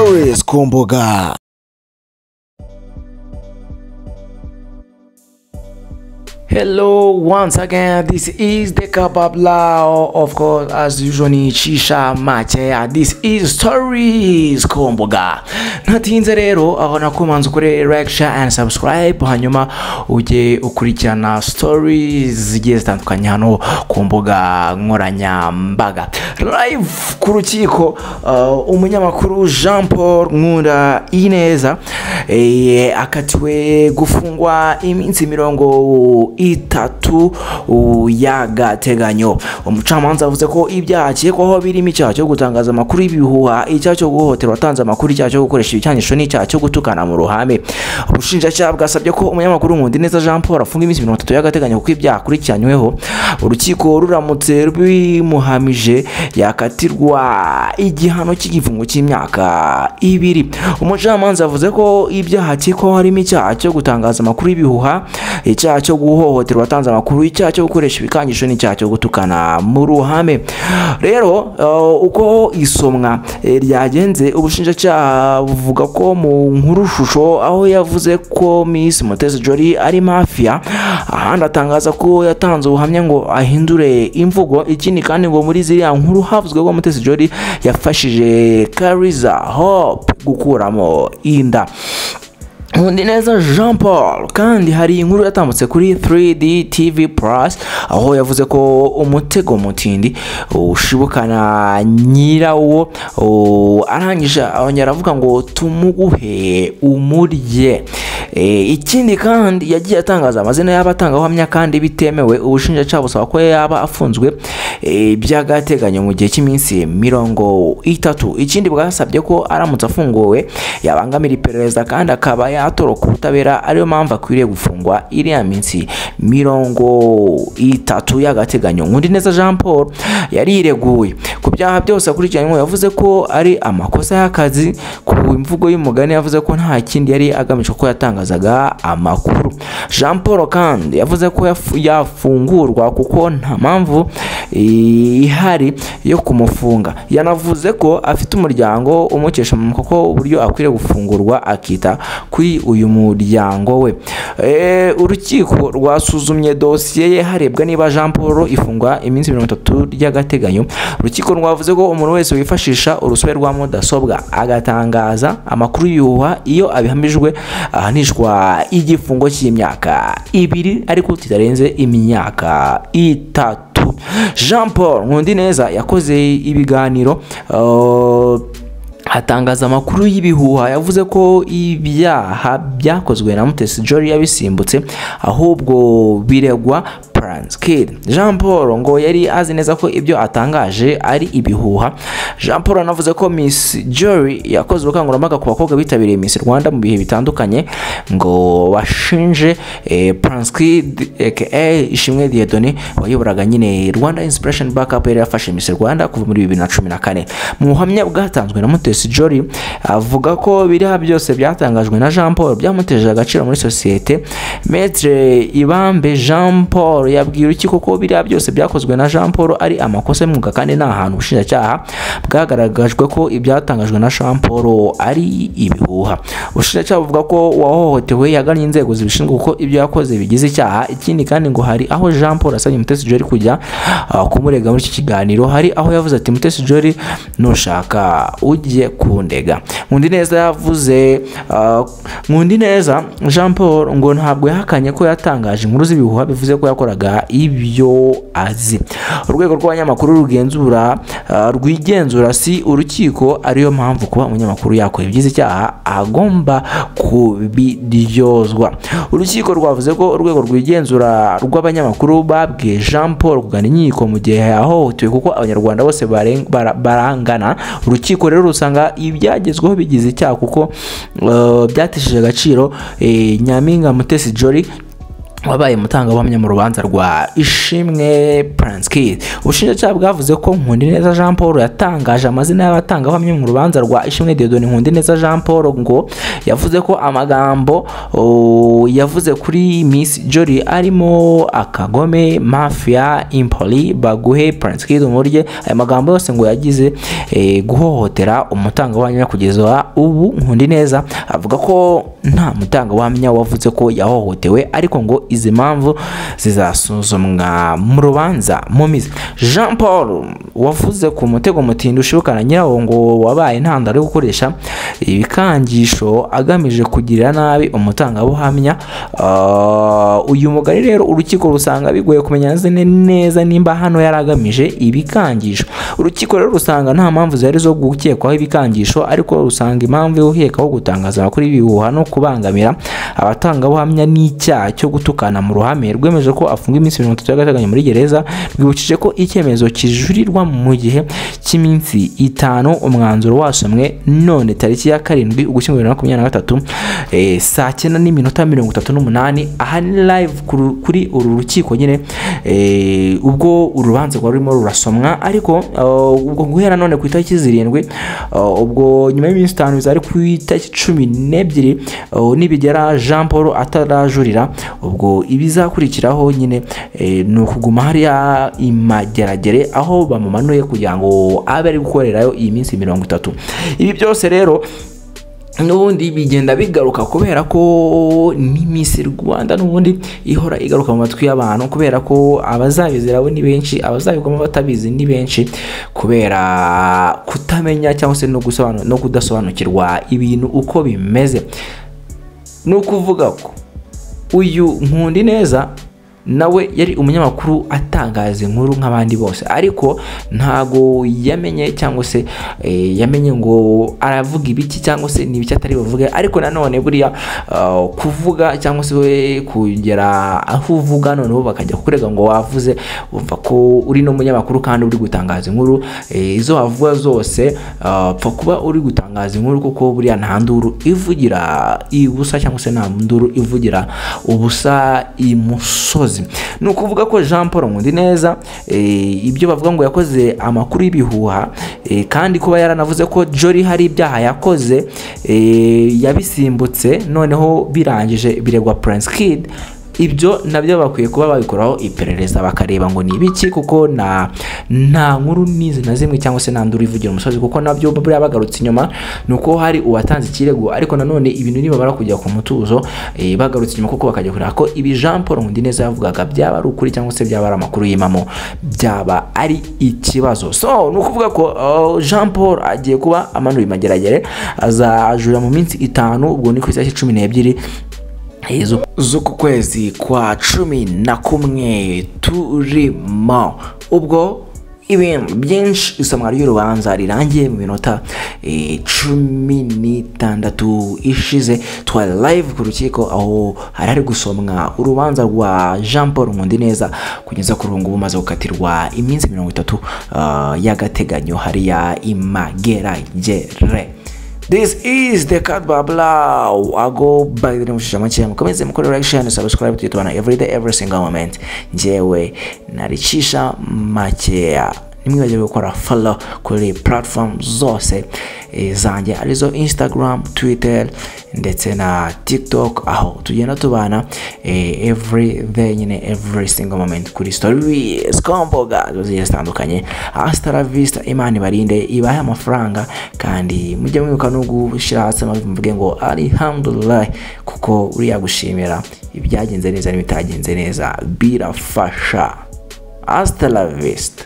Stories ku mbuga. Hello once again, this is the Kababla, of course, as usual ni Chisha Mache. This is Stories ku mbuga. Natinze rero aho nakumanza kuri like, share and subscribe, hanyuma uje ukurikirana stories zigiye zitandukanye hano ku mbuga nkoranyambaga. Live ku rukiko, umunyamakuru Jean Paul Nkundineza akatiwe gufungwa iminsi mirongo itatu y'agateganyo. Umucamanza avuze ko ibyaha akekwaho birimo icyaha cyo gutangaza amakuru y'ibihuha, icyaha cyo guhohotera watanze amakuru, icyaha cyo gukoresha ibicyanisho n'icyaha cyo gutukana mu ruhame. Ubushinjacyaha bwasabye ko umunyamakuru Nkundineza Jean Paul afunga iminsi 30 y'agateganyo kuko ibyaha akurikiranyweho. Urukiko ruramutse rwimuhamije yakatirwa igihano cy'igifungo cy'imyaka 2. Umucamanza avuze ko ibyaha akekwaho harimo icyaha cyo gutangaza amakuru y'ibihuha, icyaha cyo guhohotera watanze amakuru, icyaha cyo gukoresha ibikangisho n'icyaha cyo gutukana mu ruhame. Rero uko isomwa ryagenze, ubushinjacyaha buvuga ko mu nkuru shusho aho yavuze ko Miss Mutesi Jolly ari mafia, ahandi atangaza ko yatanze ubuhamya ngo ahindure imvugo. Ikindi kandi ngo muri ziriya nkuru havuzwe ko Mutesi Jolly yafashije Kariza Hope gukuramo inda. Nkundineza Jean Paul kandi hari inkuru yatambutse kuri 3D TV Plus aho yavuze ko umutego mutindi ushibukana nyirawo arangije abanyaravuga ngo tumuguhe umurye. Ikindi kandi yagiye atangaza amazina y'abatangabuhamya kandi bitemewe. Ubushinjacyaha busaba ko yaba afunzwe by'agateganyo mu gihe cy'iminsi 30. Ikindi bwasabye ko aramutse afunguwe yabangamira iperereza kandi akaba atoroka ubutabera, ariyo mpamvu akwiriye gufungwa iriya minsi 30 y'agateganyo. Nkundineza Jean Paul yarireguye ku byaha byose akurikiranywe. Yavuze ko ari amakosa y'akazi. Ku imvugo y'umugani yavuze ko nta kindi yari agamije ko yatangazaga amakuru. Jean Paul kandi yavuze ko yafungurwa kuko nta mpamvu ihari yo kumufunga. Yanavuze ko afite umuryango umukesha mu koko uburyo akwiriye gufungurwa akita kuri uyu muryango we. Urukiko rwasuzumye dosiye ye harebwa niba Jean Paul ifungwa iminsi 30 y'agateganyo. Urukiko rwavuze ko umuntu wese wifashisha urusobe rwa mudasobwa agatangaza amakuru yuha iyo abihamijwe ahanishwa igifungo cy'imyaka 2 ariko kitarenze imyaka 3. Jean Paul Nkundineza yakoze ibiganiro atangaza amakuru y'ibihuha. Yavuze ko ibyaha byakozwe na Mutesi Jolly yabisimbutse ahubwo biregwa Jean Paul ngo yari azi neza ko ibyo atangaje ari ibihuha. Jean Paul anavuze ko Miss Jolly yakoze ubukangurambaga ku bakobwa bitabiriye Miss Rwanda mu bihe bitandukanye ngo bashinje aka Ishimwe Dieudonné wayoboraga nyine Rwanda Inspiration Backup yari yafashe Miss Rwanda kuva muri 2014. Mu buhamya bwatanzwe na Mutesi Jolly avuga ko biriya byose byatangajwe na Jean Paul byamuteje agaciro muri societe. Maître Ibambe Jean Paul yabwiye urukiko ko biriya byose byakozwe na Jean Paul ari amakosa y'umwuga kandi nta hantu ubushinjacyaha bwagaragajwe ko ibyatangajwe na Jean Paul ari ibihuha. Ubushinjacyaha buvuga ko wahohotewe yagannye inzego zibishinzwe kuko ibyo yakoze bigize icyaha. Ikindi kandi ngo hari aho Jean Paul asabye Mutesi Jolly kujya kumurega muri iki kiganiro. Hari aho yavuze ati Mutesi Jolly nushaka ugiye kundega. Nkundineza yavuze Nkundineza Jean Paul ngo ntabwo yahakanye ko yatangaje inkuru z'ibihuha, bivuze ko yakoraga ibyo azi. Urwego rw'abanyamakuru rwigenzura si urukiko, ariyo mpamvu kuba umunyamakuru yakora ibyiza icyaha agomba kubiryozwa. Urukiko rwavuze ko urwego rwigenzura rw'abanyamakuru babwiye Jean Paul kugana inkiko mu gihe yahohotewe kuko abanyarwanda bose barangana. Urukiko rero rusanga ibyagezweho bigize icyaha kuko byatesheje agaciro Nyampinga Mutesi Jolly wabaye mutangabuhamya mu rubanza rwa Ishimwe Prince. Ubushinjacyaha bwavuze ko Nkundineza Jean Paul yatangaje amazina y'abatangabuhamya mu rubanza rwa Ishimwe Dieudonné. Nkundineza Jean Paul ngo yavuze ko amagambo yavuze kuri Miss Jolly arimo akagome, mafia, impoli, baguhe, Prince Kid umurye. Aya magambo yose ngo yagize guhohotera umutangabuhamya kugeza ubu. Nkundineza avuga ko nta mutangabuhamya wavuze ko yahohotewe, ariko ngo izi mpamvu zizasuzumwa mu rubanza mu mizi. Jean Paul wavuze ku mutego mutindi ushibukana nyirawo ngo wabaye intandaro yo gukoresha ibikangisho agamije kugirira nabi umutangabuhamya. Uyu mugari rero urukiko rusanga bigoye kumenya neza nimba hano yaragamije ibikangisho. Urukiko rero rusanga nta mpamvu zari zo gukekwaho ibikangisho, ariko rusanga impamvu yo gukekaho gutangaza amakuru y'ibihuha no kubangamira abatangabuhamya n'icyaha cyo gutukana mu ruhame. Rwemeje ko afungwa iminsi 30 y'agateganyo muri gereza. Rwibukije ko icyemezo kijurirwa mu gihe cy'iminsi 5 umwanzuro wasomwe none tariki ya 7 Ugushyingo 2023 saa 9:38 aha ni live kuri uru rukiko nyine ubwo urubanza rwarimo rurasomwa, ariko ubwo guhera none ku itariki 7 ubwo nyuma y'iminsi 5 bizari ku itariki 12 nibigera Jean Paul atarajurira, ubwo ibizakurikiraho nyine ni ukuguma hariya imageragere aho bamumanuye kugira ngo abe ari gukorerayo iyi minsi 30. Ibi byose rero n'ubundi bigenda bigaruka kubera ko ni Miss Rwanda n'ubundi ihora igaruka mu matwi y'abantu, kubera ko abazabizera bo ni benshi, abazabigoma batabizi ni benshi, kubera kutamenya cyangwa se no kudasobanukirwa ibintu uko bimeze. No kuvuga ko uyu Nkundineza nawe yari umunyamakuru atangaza inkuru nk'abandi bose, ariko ntago yamenye cyangwa se yamenye ngo aravuga ibiki cyangwa se n'ibiki atari bavuge. Ariko nanone buriya kuvuga cyangwa se kugera aho uvuga noneho bakajya kukurega ngo wavuze, umva ko uri no munyamakuru kandi uri gutangaza inkuru izo wavuga zose pfa kuba uri gutangaza inkuru, kuko buriya nta nduru ivugira ibusa cyangwa se nta nduru ivugira ubusa imusozi. Ni ukuvuga ko Jean Paul Nkundineza ibyo bavuga ngo yakoze amakuru y'ibihuha, kandi kuba yaranavuze ko Jolly hari ibyaha yakoze yabisimbutse noneho birangije biregwa Prince Kid. Ibyo nabyo bakwiye kuba babikoraho iperereza bakareba ngo ni ibiki, kuko nta nkuru nizi na zimwe cyangwa se nta nduru ivugira umusozi, kuko nabyo buriya bagarutse inyuma nuko hari uwatanze ikirego, ariko nanone ibintu nibamara kujya ku mutuzo bagarutse inyuma kuko bakajya kureba ko ibi Jean Paul Nkundineza yavugaga byaba ari ukuri cyangwa se byaba ari amakuru y'imamo, byaba ari ikibazo. So ni ukuvuga ko Jean Paul agiye kuba amanuye imageragere, azajura mu minsi 5, ubwo ni ku itariki 12 z'uku kwezi kwa 11 turimo. Ubwo ibintu byinshi isomwa ry'urubanza rirangiye mu minota 16 ishize. Twari live ku rukiko aho hari gusomwa urubanza rwa Jean Paul Nkundineza kugeza ku rungu bumaze gukatirwa iminsi 30 y'agateganyo hariya imageragere. This is the Cat Babla. I go by the name of Shamachi. Mukomeze mukore like, share and subscribe to YouTube every day, every single moment. Njewe naricisha makea. Nimwibagirwe gukora follow kuri platform zose zanjye arizo Instagram, Twitter ndetse na TikTok, aho tugenda tubana every day nyine every single moment kuri stories komboga zigiye zitandukanye. Hasta la vista, Imana ibarinde ibahe amafaranga, kandi mujye mwibuka no gushyira hasi amavuge ngo alhamdulillah, kuko uriya gushimira ibyagenze neza n'ibitagenze neza birafasha. Hasta la vista.